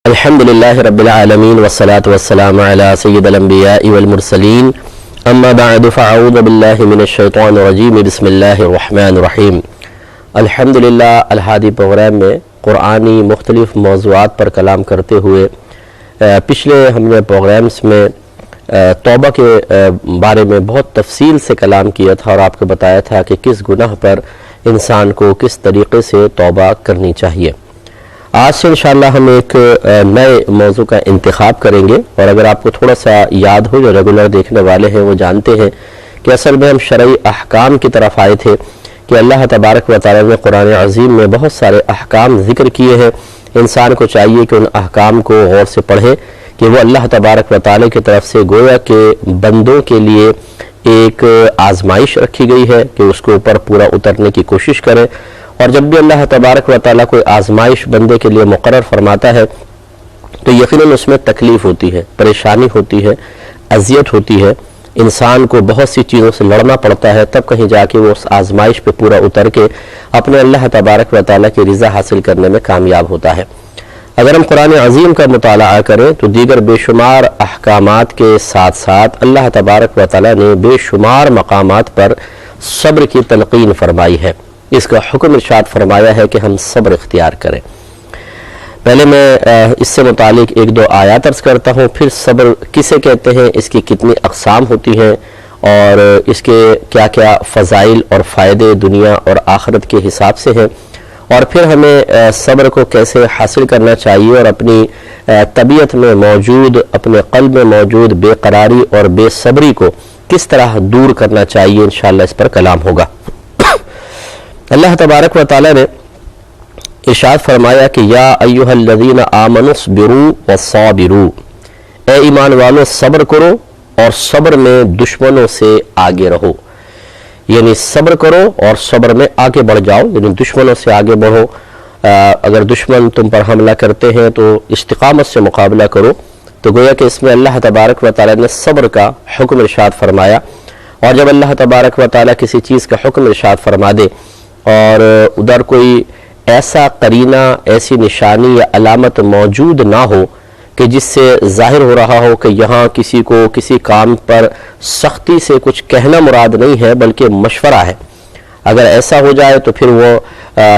الحمدللہ رب العالمین والصلاة والسلام علی سید الانبیاء والمرسلین اما بعد فاعوذ باللہ من الشیطان الرجیم بسم اللہ الرحمن الرحیم۔ الحمدللہ الہادی پروگرام میں قرآنی مختلف موضوعات پر کلام کرتے ہوئے پچھلے ہم نے پروگرامز میں توبہ کے بارے میں بہت تفصیل سے کلام کیا تھا اور آپ کو بتایا تھا کہ کس گناہ پر انسان کو کس طریقے سے توبہ کرنی چاہیے۔ آج سے انشاءاللہ ہم ایک نئے موضوع کا انتخاب کریں گے، اور اگر آپ کو تھوڑا سا یاد ہو جو ریگولر دیکھنے والے ہیں وہ جانتے ہیں کہ اصل میں ہم شرعی احکام کی طرف آئے تھے کہ اللہ تبارک و تعالی نے قرآن عظیم میں بہت سارے احکام ذکر کیے ہیں۔ انسان کو چاہیے کہ ان احکام کو غور سے پڑھے کہ وہ اللہ تبارک و تعالی کی طرف سے گویا کہ بندوں کے لیے ایک آزمائش رکھی گئی ہے کہ اس کے اوپر پورا اترنے کی کوشش کرے، اور جب بھی اللہ تبارک و تعالیٰ کوئی آزمائش بندے کے لیے مقرر فرماتا ہے تو یقیناً اس میں تکلیف ہوتی ہے، پریشانی ہوتی ہے، اذیت ہوتی ہے، انسان کو بہت سی چیزوں سے لڑنا پڑتا ہے، تب کہیں جا کے وہ اس آزمائش پہ پورا اتر کے اپنے اللہ تبارک و تعالیٰ کی رضا حاصل کرنے میں کامیاب ہوتا ہے۔ اگر ہم قرآن عظیم کا مطالعہ کریں تو دیگر بے شمار احکامات کے ساتھ ساتھ اللہ تبارک و تعالیٰ نے بے شمار مقامات پر صبر کی تلقین فرمائی ہے، اس کا حکم ارشاد فرمایا ہے کہ ہم صبر اختیار کریں۔ پہلے میں اس سے متعلق ایک دو آیات عرض کرتا ہوں، پھر صبر کسے کہتے ہیں، اس کی کتنی اقسام ہوتی ہیں اور اس کے کیا کیا فضائل اور فائدے دنیا اور آخرت کے حساب سے ہیں، اور پھر ہمیں صبر کو کیسے حاصل کرنا چاہیے اور اپنی طبیعت میں موجود، اپنے قلب میں موجود بے قراری اور بے صبری کو کس طرح دور کرنا چاہیے، انشاءاللہ اس پر کلام ہوگا۔ اللہ تبارک و تعالی نے ارشاد فرمایا کہ یا ایھا الذین آمنوا اصبروا وصابروا، اے ایمان والو صبر کرو اور صبر میں دشمنوں سے آگے رہو، یعنی صبر کرو اور صبر میں آگے بڑھ جاؤ، یعنی دشمنوں سے آگے بڑھو۔ اگر دشمن تم پر حملہ کرتے ہیں تو استقامت سے مقابلہ کرو، تو گویا کہ اس میں اللہ تبارک و تعالی نے صبر کا حکم ارشاد فرمایا، اور جب اللہ تبارک و تعالی کسی چیز کا حکم ارشاد فرما دے اور ادھر کوئی ایسا قرینہ، ایسی نشانی یا علامت موجود نہ ہو کہ جس سے ظاہر ہو رہا ہو کہ یہاں کسی کو کسی کام پر سختی سے کچھ کہنا مراد نہیں ہے بلکہ مشورہ ہے، اگر ایسا ہو جائے تو پھر وہ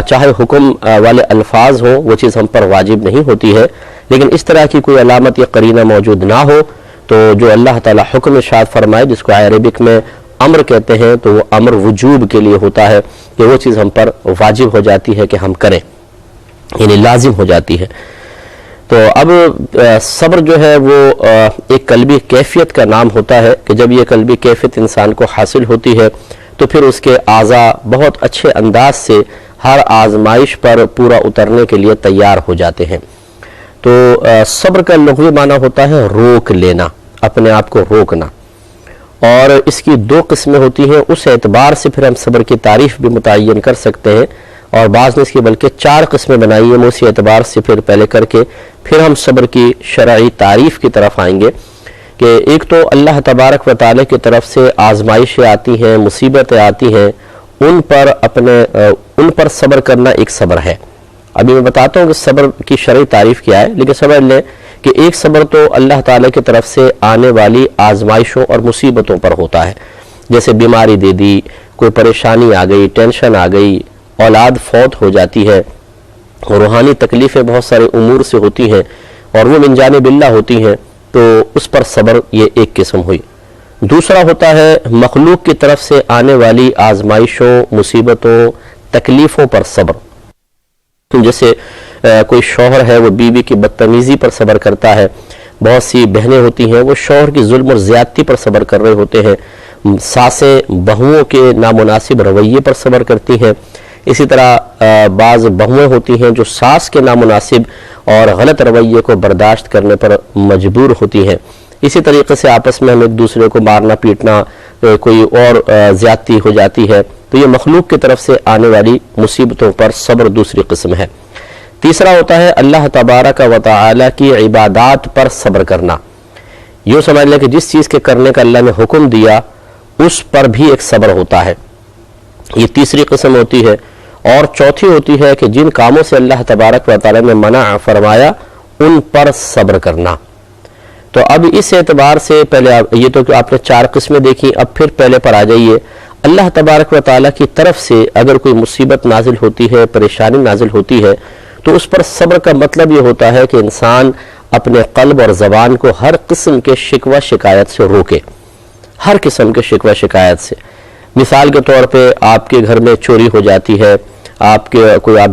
چاہے حکم والے الفاظ ہوں وہ چیز ہم پر واجب نہیں ہوتی ہے، لیکن اس طرح کی کوئی علامت یا قرینہ موجود نہ ہو تو جو اللہ تعالی حکم ارشاد فرمائے، جس کو عربک میں امر کہتے ہیں، تو وہ امر وجوب کے لیے ہوتا ہے کہ وہ چیز ہم پر واجب ہو جاتی ہے کہ ہم کریں، یعنی لازم ہو جاتی ہے۔ تو اب صبر جو ہے وہ ایک قلبی کیفیت کا نام ہوتا ہے کہ جب یہ قلبی کیفیت انسان کو حاصل ہوتی ہے تو پھر اس کے اعضاء بہت اچھے انداز سے ہر آزمائش پر پورا اترنے کے لیے تیار ہو جاتے ہیں۔ تو صبر کا لغوی معنی ہوتا ہے روک لینا، اپنے آپ کو روکنا، اور اس کی دو قسمیں ہوتی ہیں، اس اعتبار سے پھر ہم صبر کی تعریف بھی متعین کر سکتے ہیں، اور بعض نے اس کی بلکہ 4 قسمیں بنائی ہیں، اسی اعتبار سے پھر پہلے کر کے پھر ہم صبر کی شرعی تعریف کی طرف آئیں گے کہ ایک تو اللہ تبارک و تعالی کی طرف سے آزمائشیں آتی ہیں، مصیبتیں آتی ہیں، ان پر صبر کرنا ایک صبر ہے۔ ابھی میں بتاتا ہوں کہ صبر کی شرعی تعریف کیا ہے، لیکن سمجھ لیں کہ ایک صبر تو اللہ تعالی کی طرف سے آنے والی آزمائشوں اور مصیبتوں پر ہوتا ہے، جیسے بیماری دے دی، کوئی پریشانی آ گئی، ٹینشن آ گئی، اولاد فوت ہو جاتی ہے، روحانی تکلیفیں بہت سارے امور سے ہوتی ہیں اور وہ من جانب اللہ ہوتی ہیں، تو اس پر صبر یہ ایک قسم ہوئی۔ دوسرا ہوتا ہے مخلوق کی طرف سے آنے والی آزمائشوں، مصیبتوں، تکلیفوں پر صبر، جیسے کوئی شوہر ہے وہ بیوی کی بدتمیزی پر صبر کرتا ہے، بہت سی بہنیں ہوتی ہیں وہ شوہر کی ظلم اور زیادتی پر صبر کر رہے ہوتے ہیں، ساسیں بہوؤں کے نامناسب رویے پر صبر کرتی ہیں، اسی طرح بعض بہویں ہوتی ہیں جو ساس کے نامناسب اور غلط رویے کو برداشت کرنے پر مجبور ہوتی ہیں، اسی طریقے سے آپس میں ہم ایک دوسرے کو مارنا پیٹنا، کوئی اور زیادتی ہو جاتی ہے، تو یہ مخلوق کی طرف سے آنے والی مصیبتوں پر صبر دوسری قسم ہے۔ تیسرا ہوتا ہے اللہ تبارک و تعالی کی عبادات پر صبر کرنا، یوں سمجھ لیں کہ جس چیز کے کرنے کا اللہ نے حکم دیا اس پر بھی ایک صبر ہوتا ہے، یہ تیسری قسم ہوتی ہے۔ اور چوتھی ہوتی ہے کہ جن کاموں سے اللہ تبارک و تعالی نے منع فرمایا ان پر صبر کرنا۔ تو اب اس اعتبار سے پہلے یہ تو کہ آپ نے 4 قسمیں دیکھی، اب پھر پہلے پر آ جائیے۔ اللہ تبارک و تعالیٰ کی طرف سے اگر کوئی مصیبت نازل ہوتی ہے، پریشانی نازل ہوتی ہے، تو اس پر صبر کا مطلب یہ ہوتا ہے کہ انسان اپنے قلب اور زبان کو ہر قسم کے شکوہ شکایت سے روکے، ہر قسم کے شکوہ شکایت سے۔ مثال کے طور پہ آپ کے گھر میں چوری ہو جاتی ہے، آپ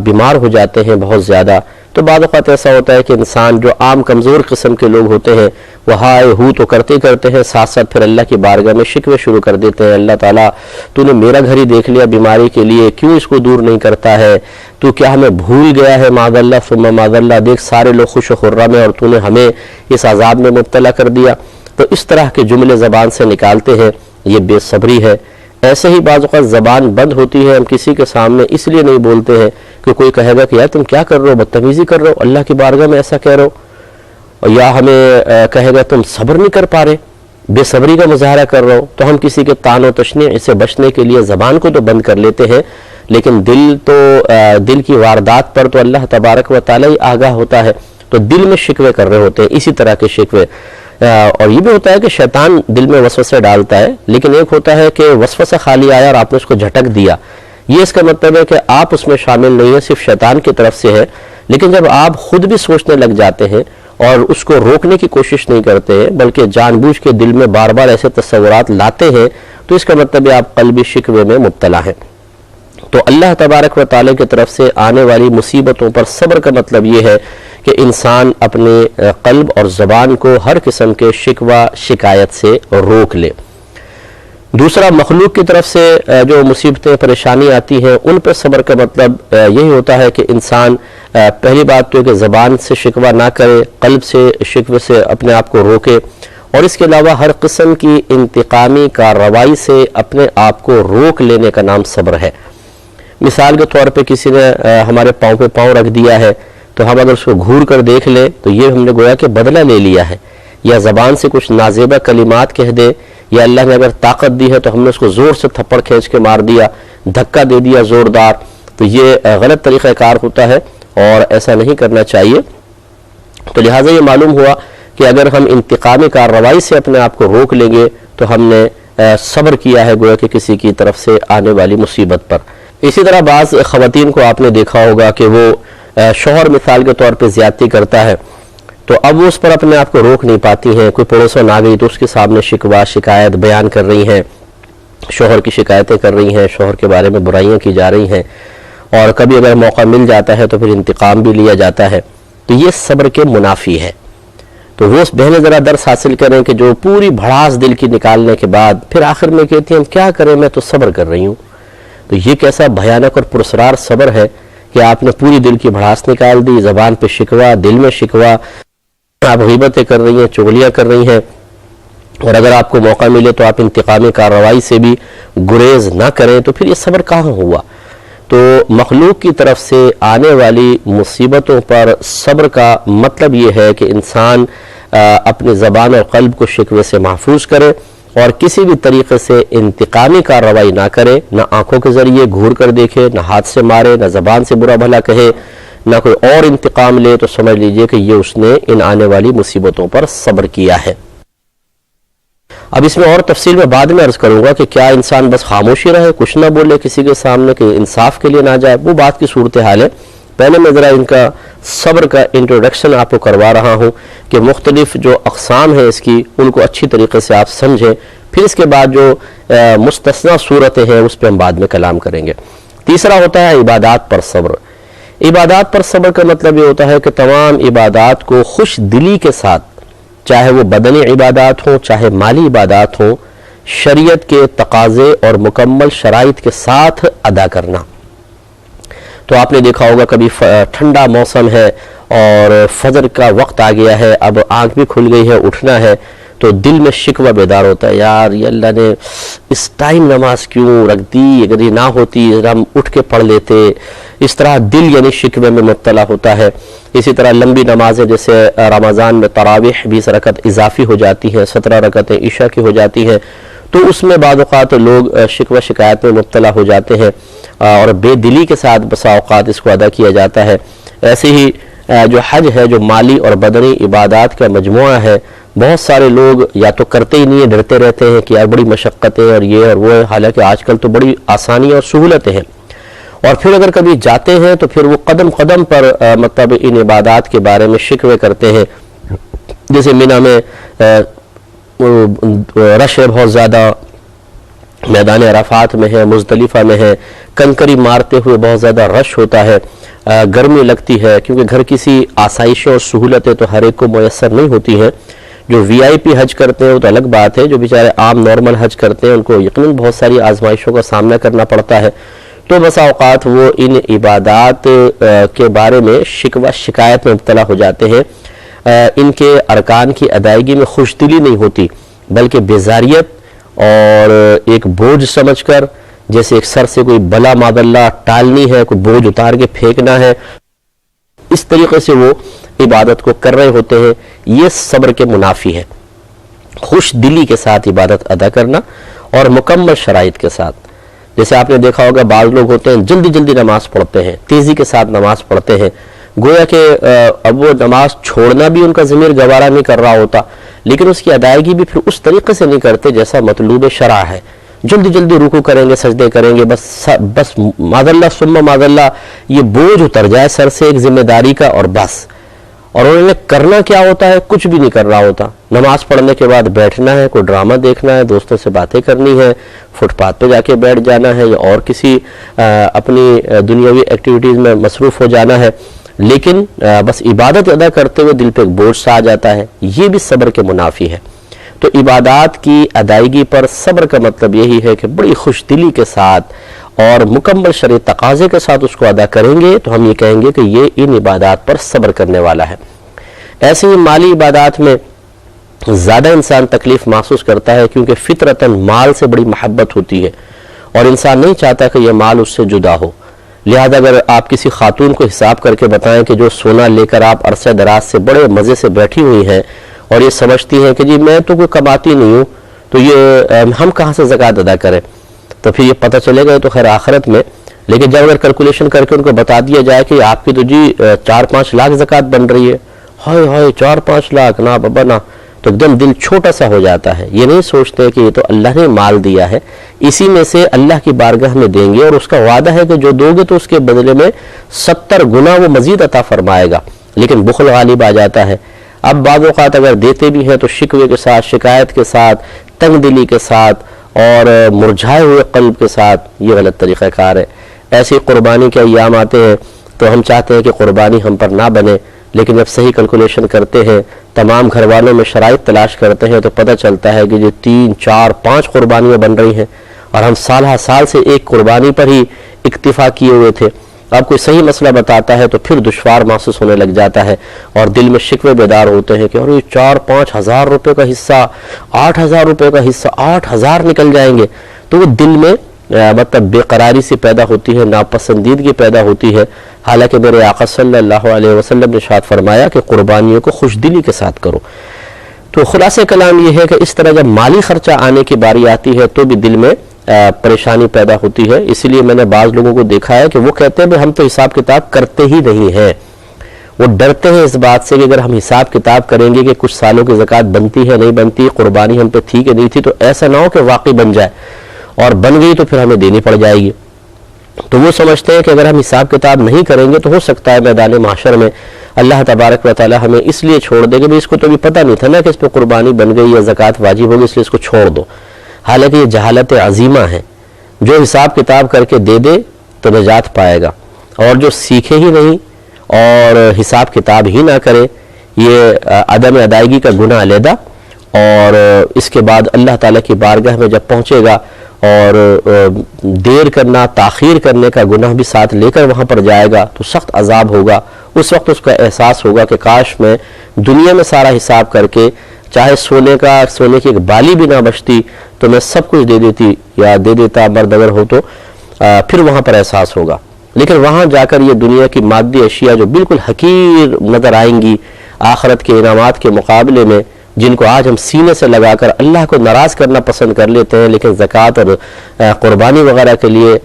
بیمار ہو جاتے ہیں بہت زیادہ، تو بعض اوقات ایسا ہوتا ہے کہ انسان جو عام کمزور قسم کے لوگ ہوتے ہیں وہ ہائے ہو تو کرتے ہیں، ساتھ ساتھ پھر اللہ کی بارگاہ میں شکوے شروع کر دیتے ہیں، اللہ تعالیٰ تو نے میرا گھر ہی دیکھ لیا بیماری کے لیے، کیوں اس کو دور نہیں کرتا ہے؟ تو کیا ہمیں بھول گیا ہے؟ معاذ اللہ ثم معاذ اللہ، دیکھ سارے لوگ خوش و خرم ہیں اور تو نے ہمیں اس عذاب میں مبتلا کر دیا۔ تو اس طرح کے جملے زبان سے نکالتے ہیں، یہ بے صبری ہے۔ ایسے ہی بعض اوقات زبان بند ہوتی ہے، ہم کسی کے سامنے اس لیے نہیں بولتے ہیں کہ کوئی کہے گا کہ یار تم کیا کر رہے ہو، بدتمیزی کر رہے ہو، اللہ کی بارگاہ میں ایسا کہہ رہے ہو، یا ہمیں کہے گا تم صبر نہیں کر پا رہے، بے صبری کا مظاہرہ کر رہے ہو، تو ہم کسی کے طعن و تشنیع سے بچنے کے لیے زبان کو تو بند کر لیتے ہیں، لیکن دل کی واردات پر تو اللہ تبارک و تعالیٰ ہی آگاہ ہوتا ہے، تو دل میں شکوے کر رہے ہوتے ہیں، اسی طرح کے شکوے۔ اور یہ بھی ہوتا ہے کہ شیطان دل میں وسوسے ڈالتا ہے، لیکن ایک ہوتا ہے کہ وسوسہ خالی آیا اور آپ نے اس کو جھٹک دیا، یہ اس کا مطلب ہے کہ آپ اس میں شامل نہیں ہیں، صرف شیطان کی طرف سے ہے۔ لیکن جب آپ خود بھی سوچنے لگ جاتے ہیں اور اس کو روکنے کی کوشش نہیں کرتے ہیں بلکہ جان بوجھ کے دل میں بار بار ایسے تصورات لاتے ہیں، تو اس کا مطلب ہے آپ قلبی شکوے میں مبتلا ہیں۔ تو اللہ تبارک و تعالیٰ کی طرف سے آنے والی مصیبتوں پر صبر کا مطلب یہ ہے کہ انسان اپنے قلب اور زبان کو ہر قسم کے شکوہ شکایت سے روک لے۔ دوسرا، مخلوق کی طرف سے جو مصیبتیں پریشانی آتی ہیں ان پر صبر کا مطلب یہی ہوتا ہے کہ انسان پہلی بات تو ہے کہ زبان سے شکوہ نہ کرے، قلب سے شکوے سے اپنے آپ کو روکے، اور اس کے علاوہ ہر قسم کی انتقامی کارروائی سے اپنے آپ کو روک لینے کا نام صبر ہے۔ مثال کے طور پہ کسی نے ہمارے پاؤں پہ پاؤں رکھ دیا ہے، تو ہم اگر اس کو گھور کر دیکھ لیں تو یہ ہم نے گویا کہ بدلہ لے لیا ہے، یا زبان سے کچھ نازیبہ کلمات کہہ دے، یا اللہ نے اگر طاقت دی ہے تو ہم نے اس کو زور سے تھپڑ کھینچ کے مار دیا، دھکا دے دیا زوردار، تو یہ غلط طریقہ کار ہوتا ہے اور ایسا نہیں کرنا چاہیے۔ تو لہٰذا یہ معلوم ہوا کہ اگر ہم انتقامی کارروائی سے اپنے آپ کو روک لیں گے تو ہم نے صبر کیا ہے گویا کہ کسی کی طرف سے آنے والی مصیبت پر۔ اسی طرح بعض خواتین کو آپ نے دیکھا ہوگا کہ وہ شوہر مثال کے طور پہ زیادتی کرتا ہے، تو اب وہ اس پر اپنے آپ کو روک نہیں پاتی ہیں، کوئی پڑوسن آ گئی تو اس کے سامنے شکوہ شکایت بیان کر رہی ہیں، شوہر کی شکایتیں کر رہی ہیں، شوہر کے بارے میں برائیاں کی جا رہی ہیں، اور کبھی اگر موقع مل جاتا ہے تو پھر انتقام بھی لیا جاتا ہے، تو یہ صبر کے منافی ہے۔ تو وہ بہنیں ذرا درس حاصل کریں کہ جو پوری بھڑاس دل کی نکالنے کے بعد پھر آخر میں کہتی ہیں ہم کیا کریں، میں تو صبر کر رہی ہوں، تو یہ کیسا بھیانک اور پرسرار صبر ہے کہ آپ نے پوری دل کی بھڑاس نکال دی، زبان پہ شکوہ، دل میں شکوہ، آپ غیبتیں کر رہی ہیں، چغلیاں کر رہی ہیں، اور اگر آپ کو موقع ملے تو آپ انتقامی کارروائی سے بھی گریز نہ کریں، تو پھر یہ صبر کہاں ہوا؟ تو مخلوق کی طرف سے آنے والی مصیبتوں پر صبر کا مطلب یہ ہے کہ انسان اپنے زبان اور قلب کو شکوے سے محفوظ کرے اور کسی بھی طریقے سے انتقامی کارروائی نہ کرے، نہ آنکھوں کے ذریعے گھور کر دیکھے، نہ ہاتھ سے مارے، نہ زبان سے برا بھلا کہے، نہ کوئی اور انتقام لے، تو سمجھ لیجئے کہ یہ اس نے ان آنے والی مصیبتوں پر صبر کیا ہے۔ اب اس میں اور تفصیل میں بعد میں عرض کروں گا کہ کیا انسان بس خاموشی رہے، کچھ نہ بولے کسی کے سامنے کہ انصاف کے لیے نہ جائے، وہ بات کی صورتحال ہے۔ پہلے میں ذرا ان کا صبر کا انٹروڈکشن آپ کو کروا رہا ہوں کہ مختلف جو اقسام ہیں اس کی ان کو اچھی طریقے سے آپ سمجھیں، پھر اس کے بعد جو مستثنی صورتیں ہیں اس پہ ہم بعد میں کلام کریں گے۔ تیسرا ہوتا ہے عبادات پر صبر۔ عبادات پر صبر کا مطلب یہ ہوتا ہے کہ تمام عبادات کو خوش دلی کے ساتھ، چاہے وہ بدنی عبادات ہوں چاہے مالی عبادات ہوں، شریعت کے تقاضے اور مکمل شرائط کے ساتھ ادا کرنا۔ تو آپ نے دیکھا ہوگا کبھی ٹھنڈا موسم ہے اور فجر کا وقت آ گیا ہے، اب آنکھ بھی کھل گئی ہے، اٹھنا ہے، تو دل میں شکوہ بیدار ہوتا ہے، یار یہ اللہ نے اس ٹائم نماز کیوں رکھ دی، اگر یہ نہ ہوتی ہم اٹھ کے پڑھ لیتے، اس طرح دل یعنی شکوے میں مبتلا ہوتا ہے۔ اسی طرح لمبی نمازیں جیسے رمضان میں تراویح 20 رکعت اضافی ہو جاتی ہیں، 17 رکعتیں عشاء کی ہو جاتی ہیں، تو اس میں بعض اوقات لوگ شکوہ شکایت میں مبتلا ہو جاتے ہیں اور بے دلی کے ساتھ بسا اوقات اس کو ادا کیا جاتا ہے۔ ایسے ہی جو حج ہے جو مالی اور بدنی عبادات کا مجموعہ ہے، بہت سارے لوگ یا تو کرتے ہی نہیں ہیں، ڈرتے رہتے ہیں کہ یار بڑی مشقتیں اور یہ اور وہ ہے، حالانکہ آج کل تو بڑی آسانی اور سہولتیں ہیں، اور پھر اگر کبھی جاتے ہیں تو پھر وہ قدم قدم پر مطلب ان عبادات کے بارے میں شکوے کرتے ہیں، جیسے منی میں رش ہے بہت زیادہ، میدان عرفات میں ہے، مزدلفہ میں ہے، کنکری مارتے ہوئے بہت زیادہ رش ہوتا ہے، گرمی لگتی ہے، کیونکہ گھر کسی آسائشیں اور سہولتیں تو ہر ایک کو میسر نہیں ہوتی ہیں۔ جو وی آئی پی حج کرتے ہیں وہ تو الگ بات ہے، جو بیچارے عام نارمل حج کرتے ہیں ان کو یقیناً بہت ساری آزمائشوں کا سامنا کرنا پڑتا ہے، تو بسا اوقات وہ ان عبادات کے بارے میں شکوہ شکایت میں مبتلا ہو جاتے ہیں، ان کے ارکان کی ادائیگی میں خوش دلی نہیں ہوتی، بلکہ بیزاریت اور ایک بوجھ سمجھ کر، جیسے ایک سر سے کوئی بلا معاذ اللہ ٹالنی ہے، کوئی بوجھ اتار کے پھینکنا ہے، اس طریقے سے وہ عبادت کو کر رہے ہوتے ہیں۔ یہ صبر کے منافی ہے، خوش دلی کے ساتھ عبادت ادا کرنا اور مکمل شرائط کے ساتھ۔ جیسے آپ نے دیکھا ہوگا بعض لوگ ہوتے ہیں جلدی جلدی نماز پڑھتے ہیں، تیزی کے ساتھ نماز پڑھتے ہیں، گویا کہ اب وہ نماز چھوڑنا بھی ان کا ضمیر گوارا نہیں کر رہا ہوتا، لیکن اس کی ادائیگی بھی پھر اس طریقے سے نہیں کرتے جیسا مطلوب شرع ہے۔ جلدی جلدی رکوع کریں گے، سجدے کریں گے، بس معاذ اللہ ثم معاذ اللہ یہ بوجھ اتر جائے سر سے ایک ذمہ داری کا، اور بس۔ اور انہوں نے کرنا کیا ہوتا ہے؟ کچھ بھی نہیں کر رہا ہوتا، نماز پڑھنے کے بعد بیٹھنا ہے، کوئی ڈرامہ دیکھنا ہے، دوستوں سے باتیں کرنی ہے، فٹ پاتھ پہ جا کے بیٹھ جانا ہے، یا اور کسی اپنی دنیاوی ایکٹیویٹیز میں مصروف ہو جانا ہے، لیکن بس عبادت ادا کرتے ہوئے دل پہ ایک بوجھ سا آ جاتا ہے۔ یہ بھی صبر کے منافی ہے۔ تو عبادات کی ادائیگی پر صبر کا مطلب یہی ہے کہ بڑی خوش دلی کے ساتھ اور مکمل شرعی تقاضے کے ساتھ اس کو ادا کریں گے تو ہم یہ کہیں گے کہ یہ ان عبادات پر صبر کرنے والا ہے۔ ایسے ہی مالی عبادات میں زیادہ انسان تکلیف محسوس کرتا ہے، کیونکہ فطرتاً مال سے بڑی محبت ہوتی ہے اور انسان نہیں چاہتا کہ یہ مال اس سے جدا ہو۔ لہذا اگر آپ کسی خاتون کو حساب کر کے بتائیں کہ جو سونا لے کر آپ عرصہ دراز سے بڑے مزے سے بیٹھی ہوئی ہیں اور یہ سمجھتی ہیں کہ جی میں تو کوئی کماتی نہیں ہوں، تو یہ ہم کہاں سے زکوٰۃ ادا کریں، تو پھر یہ پتہ چلے گا تو خیر آخرت میں۔ لیکن جب اگر کیلکولیشن کر کے ان کو بتا دیا جائے کہ آپ کی تو جی 4-5 لاکھ زکوٰۃ بن رہی ہے، ہائے ہائے 4-5 لاکھ نا بابا نا، تو ایک دم دل چھوٹا سا ہو جاتا ہے۔ یہ نہیں سوچتے کہ یہ تو اللہ نے مال دیا ہے، اسی میں سے اللہ کی بارگاہ میں دیں گے، اور اس کا وعدہ ہے کہ جو دو گے تو اس کے بدلے میں 70 گنا وہ مزید عطا فرمائے گا، لیکن بخل غالب آ جاتا ہے۔ اب بعض اوقات اگر دیتے بھی ہیں تو شکوے کے ساتھ، شکایت کے ساتھ، تنگ دلی کے ساتھ اور مرجھائے ہوئے قلب کے ساتھ، یہ غلط طریقہ کار ہے۔ ایسی قربانی کے ایام آتے ہیں تو ہم چاہتے ہیں کہ قربانی ہم پر نہ بنے، لیکن جب صحیح کیلکولیشن کرتے ہیں، تمام گھر والوں میں شرائط تلاش کرتے ہیں تو پتہ چلتا ہے کہ جو 3, 4, 5 قربانیاں بن رہی ہیں، اور ہم سالہ سال سے ایک قربانی پر ہی اکتفا کیے ہوئے تھے۔ اب کوئی صحیح مسئلہ بتاتا ہے تو پھر دشوار محسوس ہونے لگ جاتا ہے، اور دل میں شکوے بیدار ہوتے ہیں کہ اور یہ 4-5 ہزار روپے کا حصہ، 8,000 روپے کا حصہ، 8,000 نکل جائیں گے، تو وہ دل میں مطلب بے قراری سی پیدا ہوتی ہے، ناپسندیدگی پیدا ہوتی ہے۔ حالانکہ میرے آقا صلی اللہ علیہ وسلم نے ارشاد فرمایا کہ قربانیوں کو خوش دلی کے ساتھ کرو۔ تو خلاصہ کلام یہ ہے کہ اس طرح جب مالی خرچہ آنے کی باری آتی ہے تو بھی دل میں پریشانی پیدا ہوتی ہے۔ اسی لیے میں نے بعض لوگوں کو دیکھا ہے کہ وہ کہتے ہیں کہ ہم تو حساب کتاب کرتے ہی نہیں ہیں، وہ ڈرتے ہیں اس بات سے کہ اگر ہم حساب کتاب کریں گے کہ کچھ سالوں کی زکوٰۃ بنتی ہے نہیں بنتی، قربانی ہم پہ تھی کہ نہیں تھی، تو ایسا نہ ہو کہ واقعی بن جائے، اور بن گئی تو پھر ہمیں دینی پڑ جائے گی۔ تو وہ سمجھتے ہیں کہ اگر ہم حساب کتاب نہیں کریں گے تو ہو سکتا ہے میدان محشر میں اللہ تبارک و تعالی ہمیں اس لیے چھوڑ دے کہ اس کو تو بھی پتہ نہیں تھا نا کہ اس پہ قربانی بن گئی یا زکوٰۃ واجب ہوگی، اس لیے اس کو چھوڑ دو۔ حالانکہ یہ جہالت عظیمہ ہے۔ جو حساب کتاب کر کے دے دے تو نجات پائے گا، اور جو سیکھے ہی نہیں اور حساب کتاب ہی نہ کرے، یہ عدم ادائیگی کا گناہ علیحدہ، اور اس کے بعد اللہ تعالیٰ کی بارگاہ میں جب پہنچے گا اور دیر کرنا، تاخیر کرنے کا گناہ بھی ساتھ لے کر وہاں پر جائے گا تو سخت عذاب ہوگا۔ اس وقت اس کا احساس ہوگا کہ کاش میں دنیا میں سارا حساب کر کے، چاہے سونے کی ایک بالی بھی نہ بچتی تو میں سب کچھ دے دیتی یا دے دیتا مرد اگر ہو تو، پھر وہاں پر احساس ہوگا۔ لیکن وہاں جا کر یہ دنیا کی مادی اشیاء جو بالکل حقیر نظر آئیں گی آخرت کے انعامات کے مقابلے میں، جن کو آج ہم سینے سے لگا کر اللہ کو ناراض کرنا پسند کر لیتے ہیں، لیکن زکوٰۃ اور قربانی وغیرہ کے لیے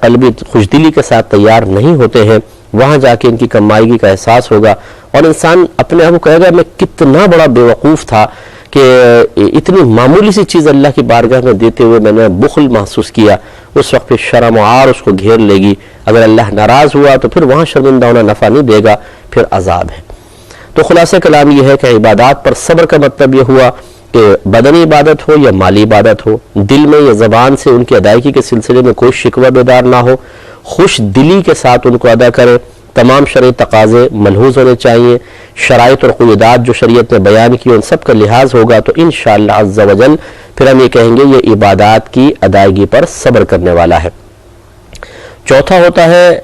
قلبی خوشدلی کے ساتھ تیار نہیں ہوتے ہیں، وہاں جا کے ان کی کمائیگی کا احساس ہوگا، اور انسان اپنے آپ کو کہے گا میں کتنا بڑا بیوقوف تھا کہ اتنی معمولی سی چیز اللہ کی بارگاہ میں دیتے ہوئے میں نے بخل محسوس کیا۔ اس وقت پھر شرم و عار اس کو گھیر لے گی، اگر اللہ ناراض ہوا تو پھر وہاں شرمندہ ہونا نفع نہیں دے گا، پھر عذاب ہے۔ تو خلاصہ کلام یہ ہے کہ عبادات پر صبر کا مطلب یہ ہوا کہ بدنی عبادت ہو یا مالی عبادت ہو، دل میں یا زبان سے ان کی ادائیگی کے سلسلے میں کوئی شکوہ بیدار نہ ہو، خوش دلی کے ساتھ ان کو ادا کرے، تمام شرعی تقاضے ملحوظ ہونے چاہیے، شرائط اور قیودات جو شریعت نے بیان کی ان سب کا لحاظ ہوگا تو انشاءاللہ عز و جل پھر ہم یہ کہیں گے یہ عبادات کی ادائیگی پر صبر کرنے والا ہے۔ چوتھا ہوتا ہے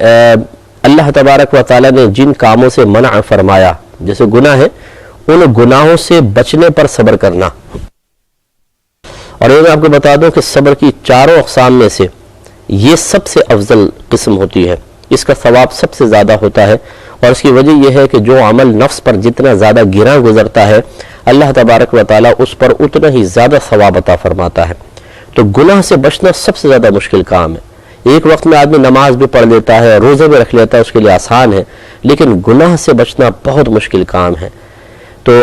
اللہ تبارک و تعالیٰ نے جن کاموں سے منع فرمایا جیسے گناہ ہے، ان گناہوں سے بچنے پر صبر کرنا۔ اور یہ میں آپ کو بتا دوں کہ صبر کی چاروں اقسام میں سے یہ سب سے افضل قسم ہوتی ہے، اس کا ثواب سب سے زیادہ ہوتا ہے، اور اس کی وجہ یہ ہے کہ جو عمل نفس پر جتنا زیادہ گراں گزرتا ہے اللہ تبارک و تعالیٰ اس پر اتنا ہی زیادہ ثواب عطا فرماتا ہے۔ تو گناہ سے بچنا سب سے زیادہ مشکل کام ہے۔ ایک وقت میں آدمی نماز بھی پڑھ لیتا ہے، روزے بھی رکھ لیتا ہے، اس کے لیے آسان ہے، لیکن گناہ سے بچنا بہت مشکل کام ہے۔ تو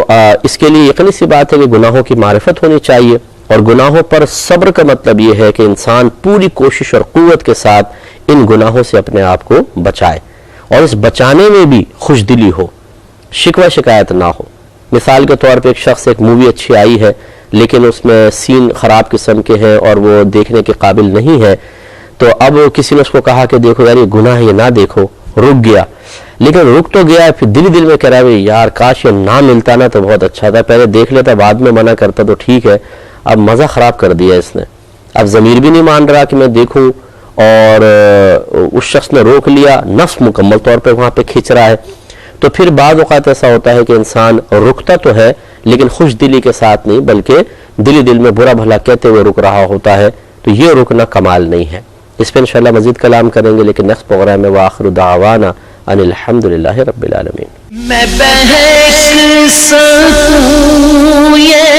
اس کے لیے یقینی سی بات ہے کہ گناہوں کی معرفت ہونی چاہیے، اور گناہوں پر صبر کا مطلب یہ ہے کہ انسان پوری کوشش اور قوت کے ساتھ ان گناہوں سے اپنے آپ کو بچائے، اور اس بچانے میں بھی خوش دلی ہو، شکوہ شکایت نہ ہو۔ مثال کے طور پہ ایک شخص ایک مووی اچھی آئی ہے لیکن اس میں سین خراب قسم کے ہیں اور وہ دیکھنے کے قابل نہیں ہے، تو اب کسی نے اس کو کہا کہ دیکھو یار یہ گناہ ہے، یہ نہ دیکھو، رک گیا، لیکن رک تو گیا، پھر دل میں کہہ رہا ہے یار کاش یہ نہ ملتا نا تو بہت اچھا تھا، پہلے دیکھ لیتا بعد میں منع کرتا تو ٹھیک ہے، اب مزہ خراب کر دیا اس نے، اب ضمیر بھی نہیں مان رہا کہ میں دیکھوں، اور اس شخص نے روک لیا، نفس مکمل طور پہ وہاں پہ کھینچ رہا ہے۔ تو پھر بعض اوقات ایسا ہوتا ہے کہ انسان رکتا تو ہے لیکن خوش دلی کے ساتھ نہیں، بلکہ دل میں برا بھلا کہتے ہوئے رک رہا ہوتا ہے، تو یہ رکنا کمال نہیں ہے۔ اس پہ انشاءاللہ مزید کلام کریں گے، لیکن نیکسٹ پروگرام میں وآخر دعوانا ان الحمدللہ رب العالمین۔ میں بحث سکوں یہ